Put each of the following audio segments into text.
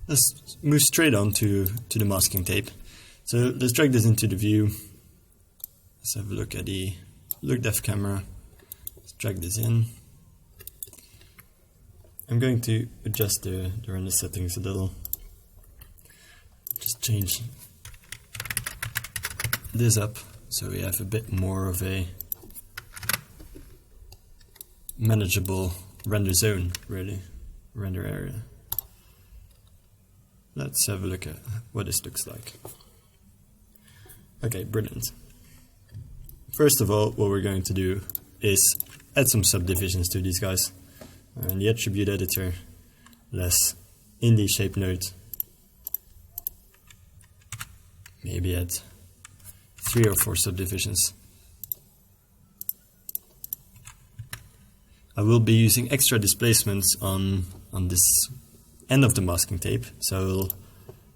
let's move straight on to the masking tape. So let's drag this into the view. Let's have a look at the look depth camera. Let's drag this in. I'm going to adjust the render settings a little. Just change this up so we have a bit more of a manageable render zone, really, render area. Let's have a look at what this looks like. Okay, brilliant. First of all, what we're going to do is add some subdivisions to these guys. In the attribute editor, let's in the shape node, maybe add 3 or 4 subdivisions. I will be using extra displacements on this end of the masking tape, so I will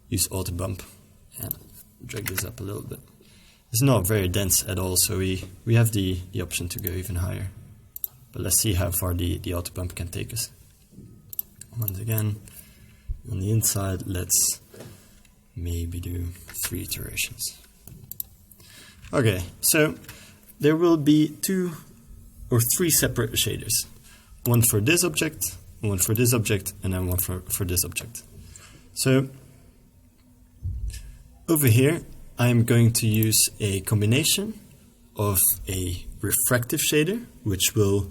use auto bump and drag this up a little bit. It's not very dense at all, so we have the option to go even higher. But let's see how far the auto bump can take us. Once again, on the inside, let's maybe do 3 iterations. Okay, so there will be 2 or 3 separate shaders. One for this object, one for this object, and then one for this object. So over here, I'm going to use a combination of a refractive shader, which will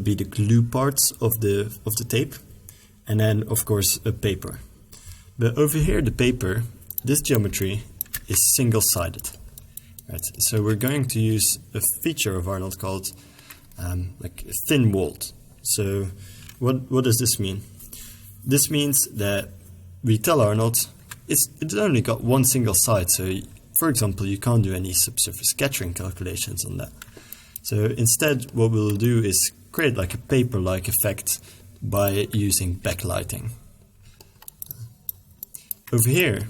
be the glue parts of the tape, and then of course a paper. But over here, the paper, this geometry is single-sided. Right, so we're going to use a feature of Arnold called like thin-walled. So what does this mean? This means that we tell Arnold it's only got one single side. So for example, you can't do any subsurface scattering calculations on that. So instead, what we'll do is create like a paper-like effect by using backlighting. Over here,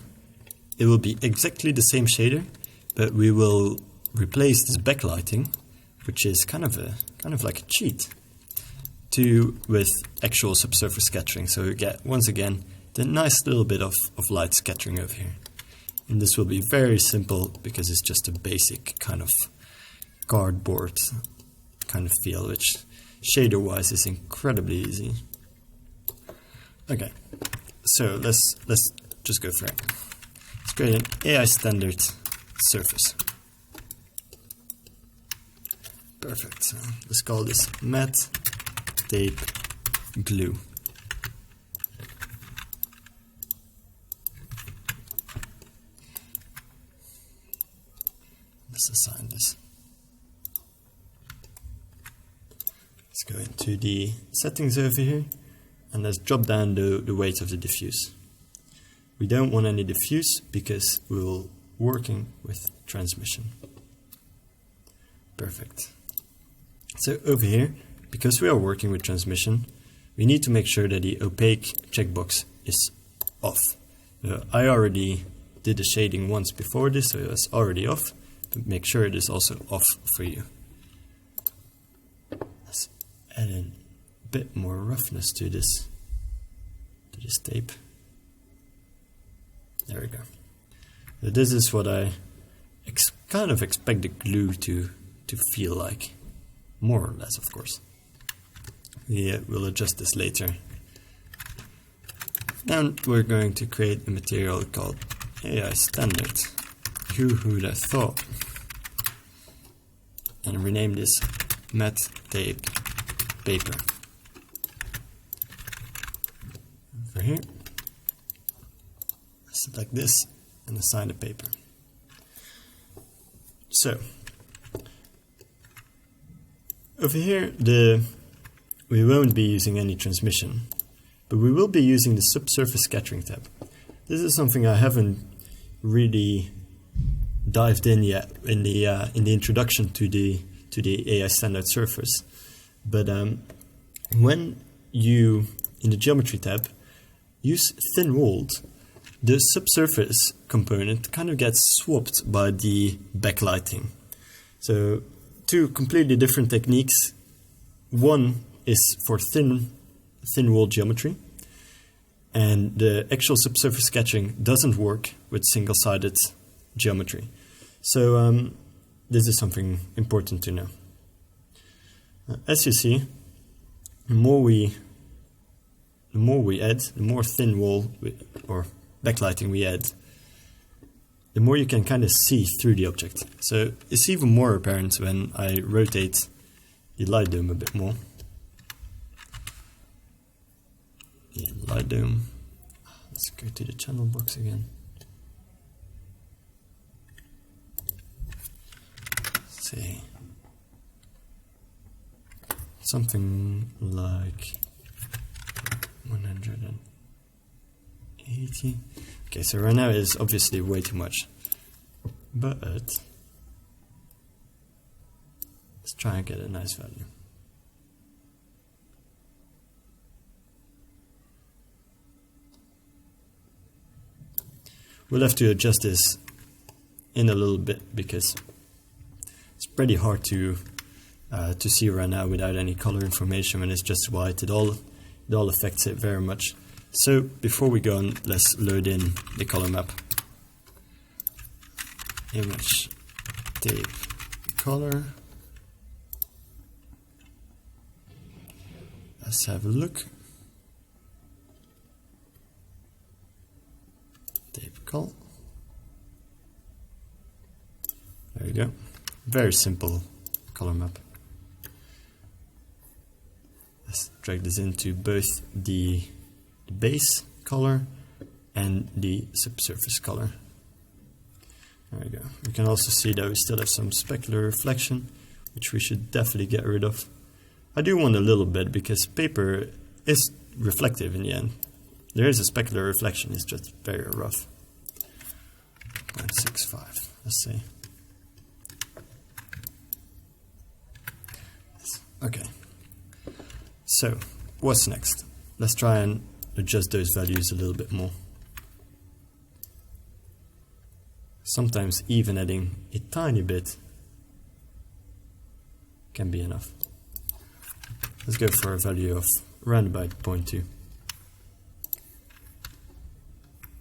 it will be exactly the same shader, but we will replace this backlighting, which is kind of like a cheat, with actual subsurface scattering. So we get, once again, the nice little bit of light scattering over here. And this will be very simple because it's just a basic kind of cardboard kind of feel, which shader-wise is incredibly easy. Okay, so let's just go for it. Let's create an AI standard surface. Perfect. So let's call this matte tape glue. Let's assign this. Let's go into the settings over here and let's drop down the weight of the diffuse. We don't want any diffuse because we're working with transmission. Perfect. So over here, because we are working with transmission, we need to make sure that the opaque checkbox is off. I already did the shading once before this, so it's already off, but make sure it is also off for you. Let's add a bit more roughness to this tape. There we go. So this is what I kind of expect the glue to feel like. More or less, of course. Yeah, we'll adjust this later. Then we're going to create a material called AI Standard. Who would have thought? And rename this matte tape paper. Over here. Select this and assign the paper. So over here, we won't be using any transmission, but we will be using the subsurface scattering tab. This is something I haven't really dived in yet in the introduction to the AI standard surface. But when you in the geometry tab use thin-walled, the subsurface component kind of gets swapped by the backlighting. So 2 completely different techniques. One is for thin-walled geometry, And the actual subsurface sketching doesn't work with single-sided geometry. So this is something important to know. As you see, the more we add, the more thin wall or backlighting we add, the more you can kind of see through the object. So it's even more apparent when I rotate the light dome a bit more. Yeah, light dome. Let's go to the channel box again. Let's see. Something like 180. Okay, so right now is obviously way too much. But let's try and get a nice value. We'll have to adjust this in a little bit because it's pretty hard to see right now without any color information when it's just white. It all affects it very much. So before we go on, let's load in the color map. Image tape color. Let's have a look. Tape col. There you go. Very simple color map. Let's drag this into both the base color and the subsurface color. There we go. We can also see that we still have some specular reflection, which we should definitely get rid of. I do want a little bit because paper is reflective in the end. There is a specular reflection, it's just very rough. 0.65, let's see. Okay. So, what's next? Let's try and adjust those values a little bit more. Sometimes even adding a tiny bit can be enough. Let's go for a value of around about 0.2. You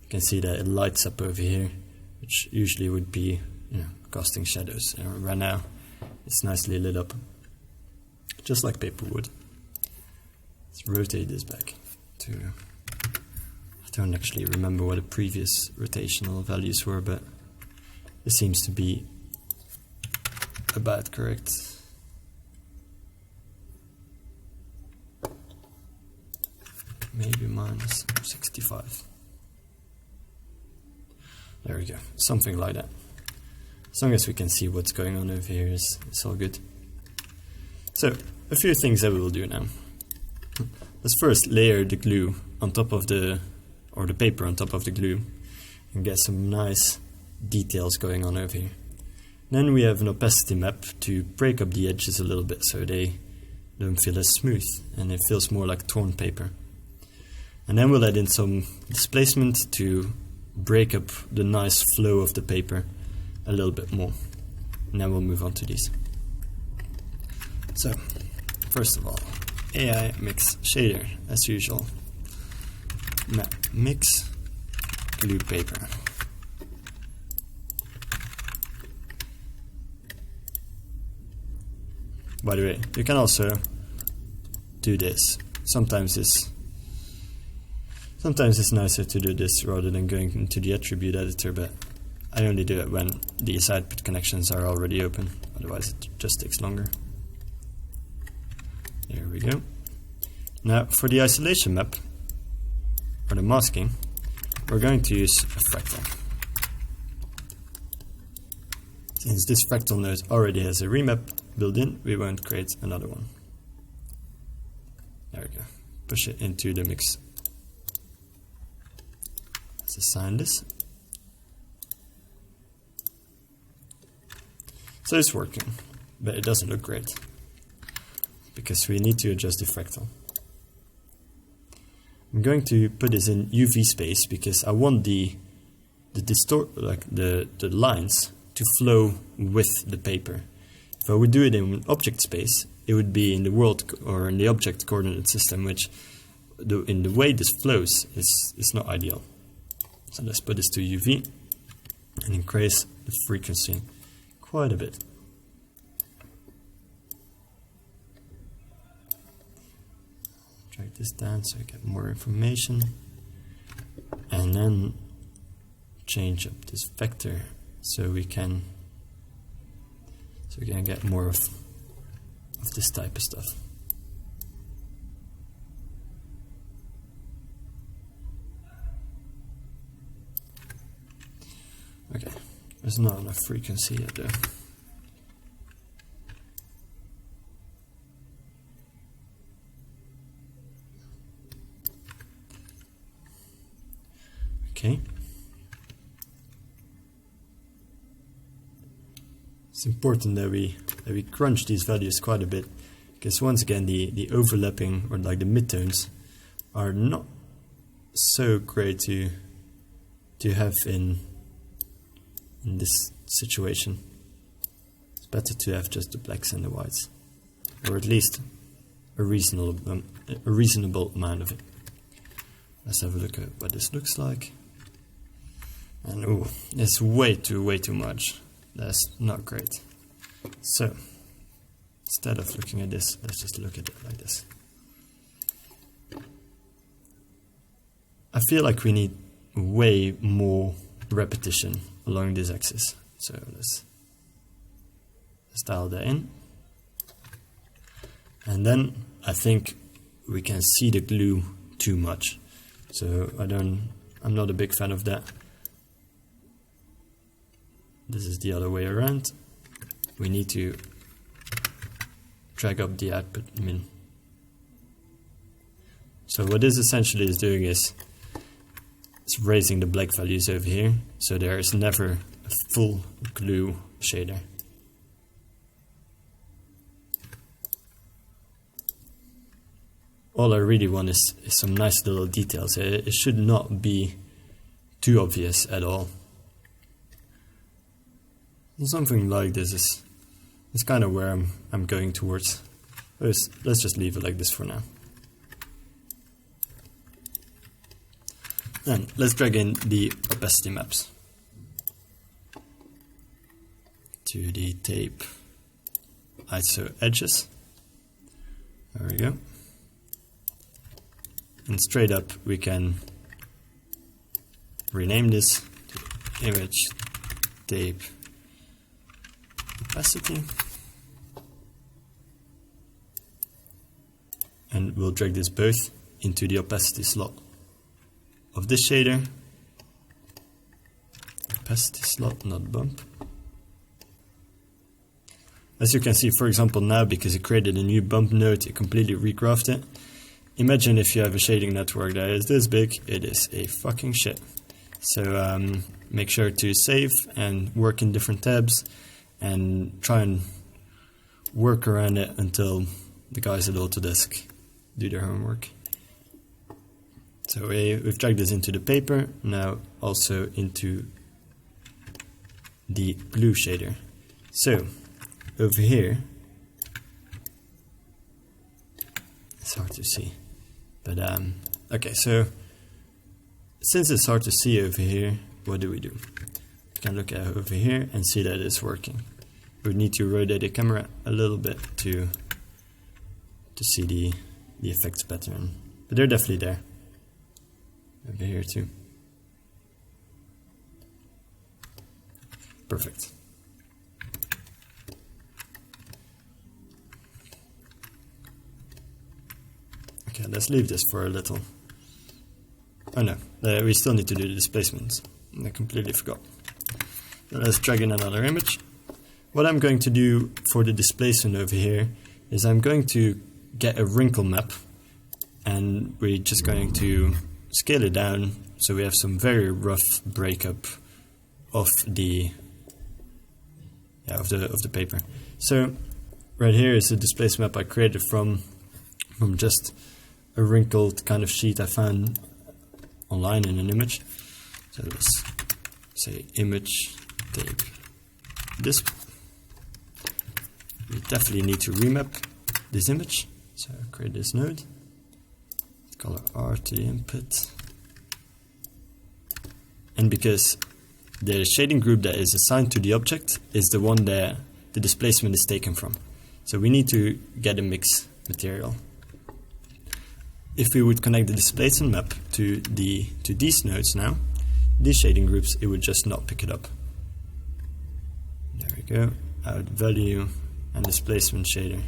can see that it lights up over here, which usually would be, casting shadows. And right now, it's nicely lit up, just like paper would. Let's rotate this back to... I don't actually remember what the previous rotational values were, but it seems to be about correct. Maybe minus 65. There we go, something like that. As long as we can see what's going on over here, it's all good. So, a few things that we will do now. Let's first layer the glue on top of the paper on top of the glue and get some nice details going on over here. Then we have an opacity map to break up the edges a little bit so they don't feel as smooth and it feels more like torn paper. And then we'll add in some displacement to break up the nice flow of the paper a little bit more. And then we'll move on to these. So, first of all, AI mix shader, as usual. Map mix glue paper. By the way, you can also do this. Sometimes it's nicer to do this rather than going into the attribute editor, but I only do it when these output connections are already open, otherwise it just takes longer. There we go. Now for the isolation map, or the masking, we're going to use a fractal. Since this fractal node already has a remap built in, we won't create another one. There we go. Push it into the mix. Let's assign this. So it's working, but it doesn't look great because we need to adjust the fractal. I'm going to put this in UV space because I want the lines to flow with the paper. If I would do it in object space, it would be in the world or in the object coordinate system, which in the way this flows is not ideal. So let's put this to UV and increase the frequency quite a bit. Drag this down so we get more information, and then change up this vector so we can get more of this type of stuff. Okay, there's not enough frequency yet though. Okay. It's important that we crunch these values quite a bit, because once again the overlapping, or like the midtones, are not so great to have in this situation. It's better to have just the blacks and the whites, or at least a reasonable amount of it. Let's have a look at what this looks like. And oh, it's way too much. That's not great. So instead of looking at this, let's just look at it like this. I feel like we need way more repetition along this axis. So let's dial that in. And then I think we can see the glue too much. So I'm not a big fan of that. This is the other way around. We need to drag up the output min. So what this essentially is doing is it's raising the black values over here, so there is never a full glue shader. All I really want is some nice little details. It should not be too obvious at all. Something like this is kind of where I'm going towards. Let's just leave it like this for now. Then let's drag in the opacity maps to the tape ISO edges. There we go. And straight up we can rename this to image tape opacity, and we'll drag this both into the opacity slot of this shader. Opacity slot, not bump. As you can see, for example, now because it created a new bump node, it completely regraphed it. Imagine if you have a shading network that is this big, it is a fucking shit. So make sure to save and work in different tabs, and try and work around it until the guys at Autodesk do their homework. So we've dragged this into the paper, now also into the glue shader. So over here, it's hard to see, but okay, so since it's hard to see over here, what do? We can look at over here and see that it's working. We need to rotate the camera a little bit to see the effects pattern, but they're definitely there. Over here too. Perfect. Okay, let's leave this for a little. Oh no, we still need to do the displacements. I completely forgot. Let's drag in another image. What I'm going to do for the displacement over here is I'm going to get a wrinkle map, and we're just going to scale it down so we have some very rough breakup of the paper. So right here is the displacement map I created from just a wrinkled kind of sheet I found online in an image. So let's say image tape this. We definitely need to remap this image. So create this node, color R to the input. And because the shading group that is assigned to the object is the one that the displacement is taken from. So we need to get a mix material. If we would connect the displacement map to these nodes now, these shading groups, it would just not pick it up. There we go. Add value and displacement shader.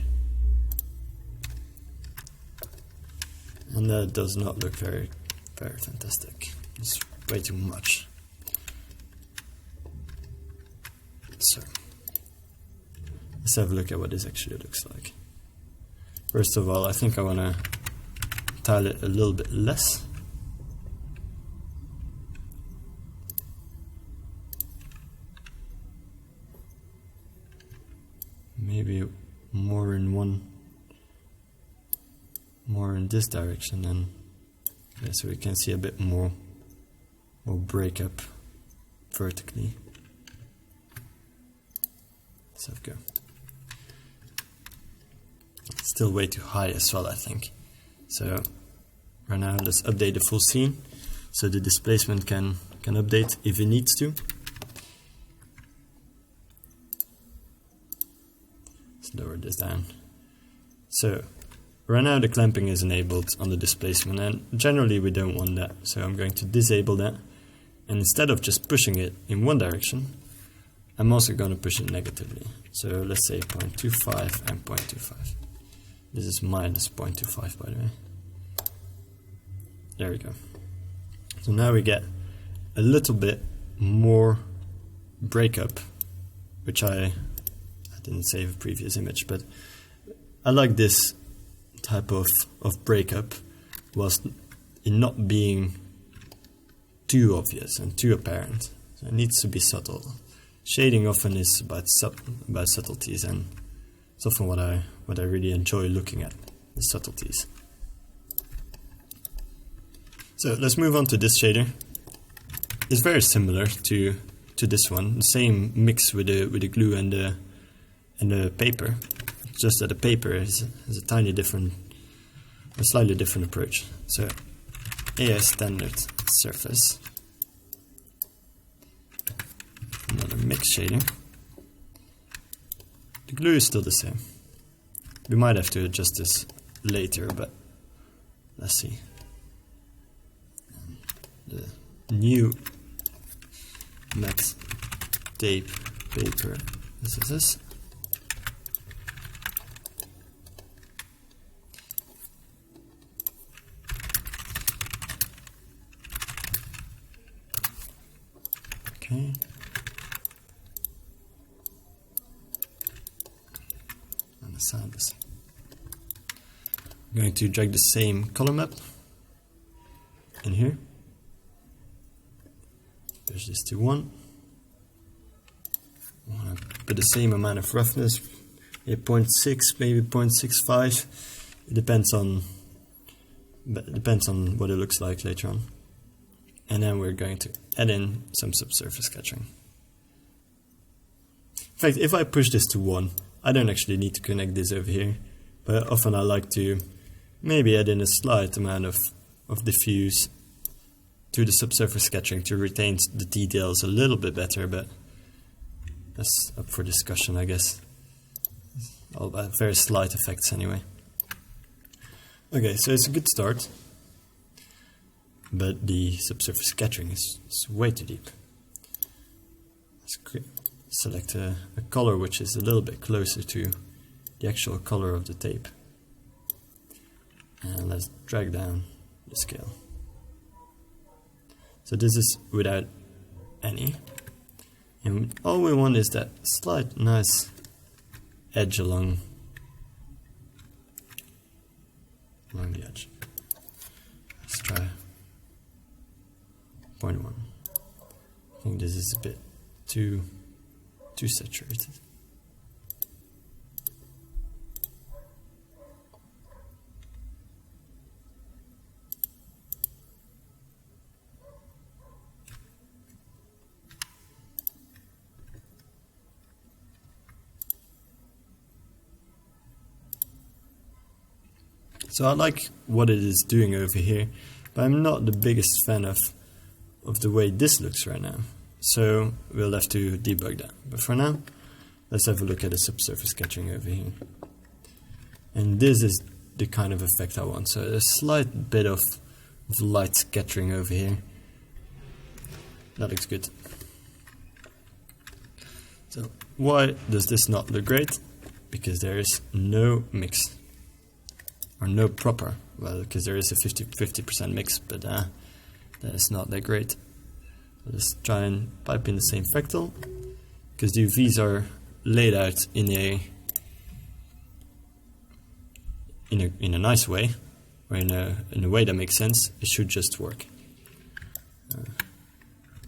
And that does not look very, very fantastic. It's way too much. So, let's have a look at what this actually looks like. First of all, I think I want to tile it a little bit less. Maybe more in this direction, and okay, so we can see a bit more breakup vertically. Let's have a go. Still way too high as well, I think. So right now let's update the full scene so the displacement can update if it needs to. Let's lower this down. So right now the clamping is enabled on the displacement, and generally we don't want that, so I'm going to disable that, and instead of just pushing it in one direction, I'm also going to push it negatively. So let's say 0.25 and 0.25. This is minus 0.25, by the way. There we go. So now we get a little bit more breakup, which I didn't save a previous image, but I like this type of breakup whilst in not being too obvious and too apparent. So it needs to be subtle. Shading often is about subtleties, and it's often what I really enjoy looking at, the subtleties. So let's move on to this shader. It's very similar to this one, the same mix with the glue and the paper. It's just that the paper has a slightly different approach. So AI standard surface. Another mix shader. The glue is still the same. We might have to adjust this later, but let's see. The new matte tape paper. This is this. Okay. And the sands. I'm going to drag the same color map in here. Push this to 1. I want to put the same amount of roughness, 0.6, maybe 0.65. It depends on what it looks like later on. And then we're going to add in some subsurface sketching. In fact, if I push this to 1, I don't actually need to connect this over here, but often I like to maybe add in a slight amount of diffuse to the subsurface sketching to retain the details a little bit better, but that's up for discussion, I guess. All about very slight effects anyway. Okay, so it's a good start, but the subsurface sketching is way too deep. Let's select a color which is a little bit closer to the actual color of the tape. And let's drag down the scale. So this is without any. And all we want is that slight nice edge along the edge. Let's try 0.1. I think this is a bit too saturated. So I like what it is doing over here, but I'm not the biggest fan of the way this looks right now. So we'll have to debug that. But for now, let's have a look at the subsurface scattering over here. And this is the kind of effect I want. So a slight bit of light scattering over here. That looks good. So why does this not look great? Because there is no mix. Or no proper. Well, because there is a 50% mix, but that is not that great. Let's try and pipe in the same fractal. Because the UVs are laid out in a nice way, or in a way that makes sense. It should just work.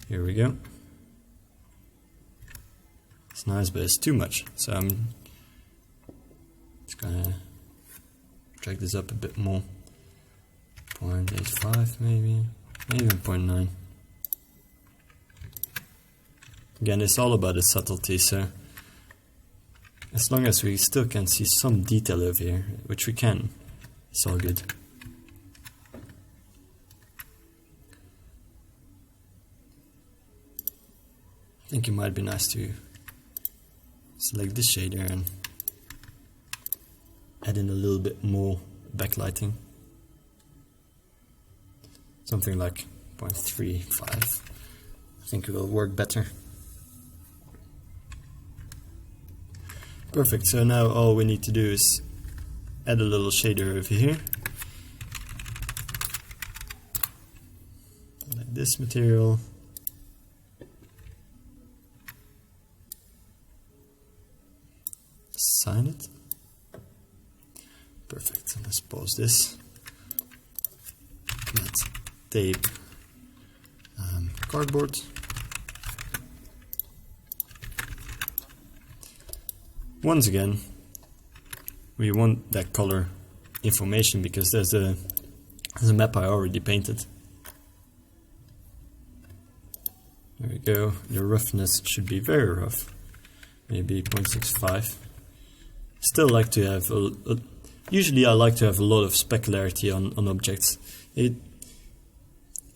Here we go. It's nice, but it's too much. So I'm just gonna drag this up a bit more. 0.85 maybe, even 0.9. Again, it's all about the subtlety, so as long as we still can see some detail over here, which we can, it's all good. I think it might be nice to select this shader and add in a little bit more backlighting. Something like 0.35. I think it will work better. Perfect, so now all we need to do is add a little shader over here. Like this material. Sign it. Perfect, let's pause this. Let's tape cardboard. Once again, we want that color information because there's a map I already painted. There we go. The roughness should be very rough, maybe 0.65. Still like to have usually I like to have a lot of specularity on objects. It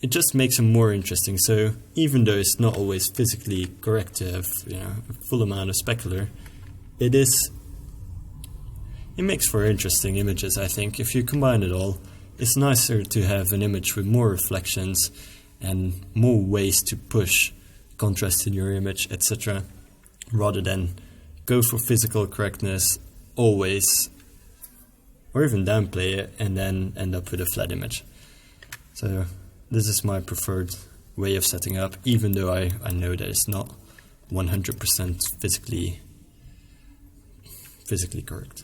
just makes them more interesting. So even though it's not always physically correct to have, you know, a full amount of specular, it makes for interesting images, I think. If you combine it all, it's nicer to have an image with more reflections and more ways to push contrast in your image, etc., rather than go for physical correctness always, or even downplay it and then end up with a flat image. So this is my preferred way of setting up, even though I know that it's not 100% physically correct.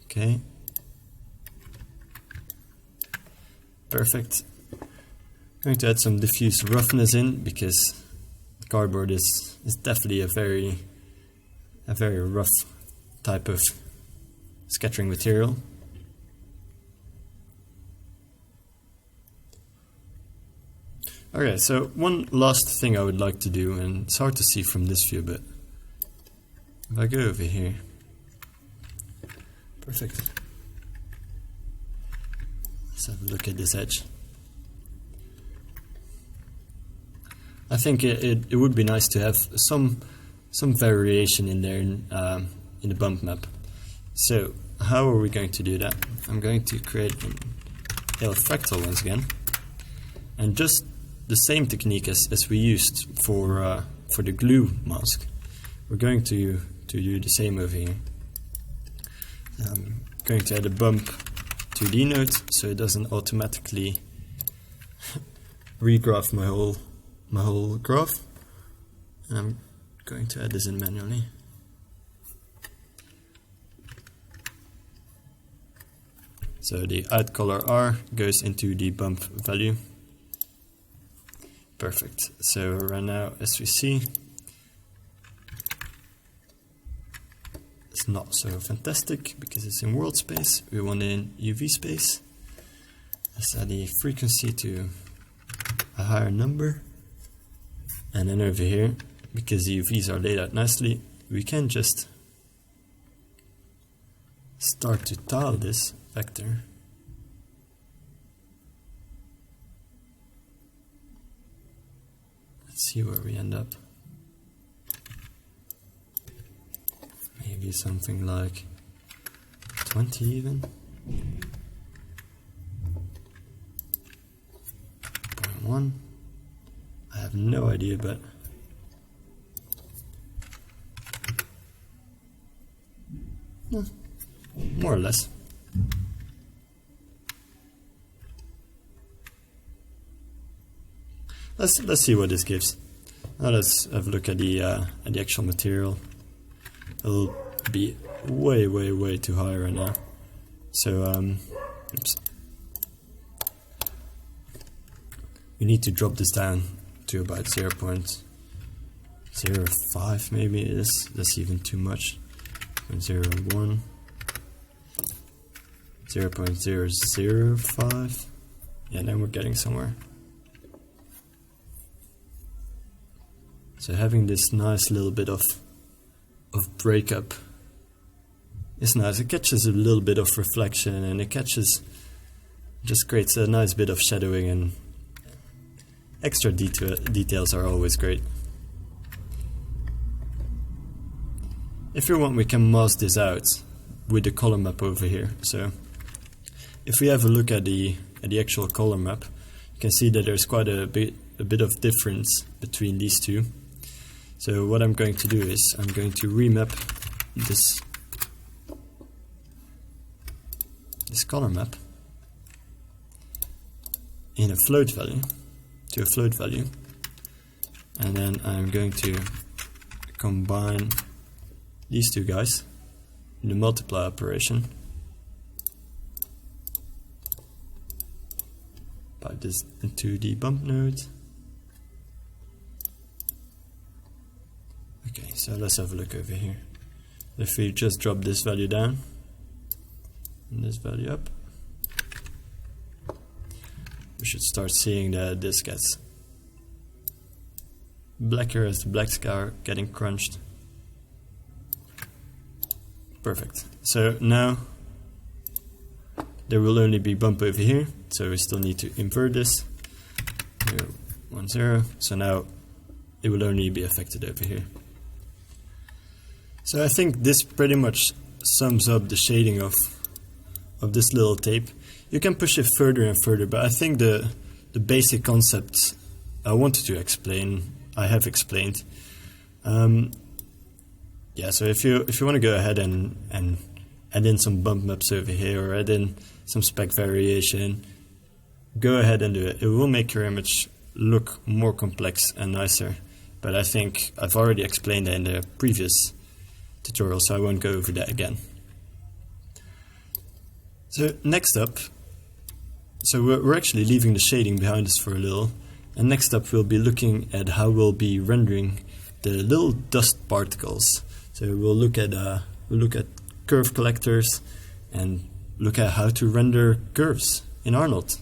Okay. Perfect. I'm going to add some diffuse roughness in because cardboard is definitely a very rough type of scattering material. Okay, so one last thing I would like to do, and it's hard to see from this view, but if I go over here, perfect. Let's have a look at this edge. I think it would be nice to have some variation in there in the bump map. So how are we going to do that? I'm going to create an AL fractal once again, and just the same technique as we used for the glue mask. We're going to do the same over here. I'm going to add a bump 2D node so it doesn't automatically regraph my whole graph. And I'm going to add this in manually. So the add color R goes into the bump value. Perfect. So right now, as we see, it's not so fantastic because it's in world space. We want it in UV space. Let's add the frequency to a higher number. And then over here, because the UVs are laid out nicely, we can just start to tile this vector, let's see where we end up. Maybe something like 20 even. 0.1. I have no idea, but more or less. Let's see what this gives. Now let's have a look at the actual material. It'll be way too high right now. So oops. We need to drop this down to about 0.05 maybe. That's even too much. 0.01, 0.005. Yeah, then we're getting somewhere. So having this nice little bit of breakup is nice. It catches a little bit of reflection, and it just creates a nice bit of shadowing, and extra details are always great. If you want, we can mask this out with the color map over here. So if we have a look at the actual color map, you can see that there's quite a bit of difference between these two. So what I'm going to do is I'm going to remap this color map in a float value to a float value, and then I'm going to combine these two guys in the multiply operation. Pipe this into the bump node. Okay, so let's have a look over here. If we just drop this value down and this value up, we should start seeing that this gets blacker as the blacks are getting crunched. Perfect. So now there will only be bump over here, so we still need to invert this. 0, 1, 0. So now it will only be affected over here. So I think this pretty much sums up the shading of this little tape. You can push it further and further, but I think the basic concepts I wanted to explain, I have explained. Yeah, so if you want to go ahead and add in some bump maps over here, or add in some spec variation, go ahead and do it. It will make your image look more complex and nicer, but I think I've already explained that in the previous tutorial, so I won't go over that again. So next up, so we're actually leaving the shading behind us for a little, and next up we'll be looking at how we'll be rendering the little dust particles. So we'll look at curve collectors and look at how to render curves in Arnold.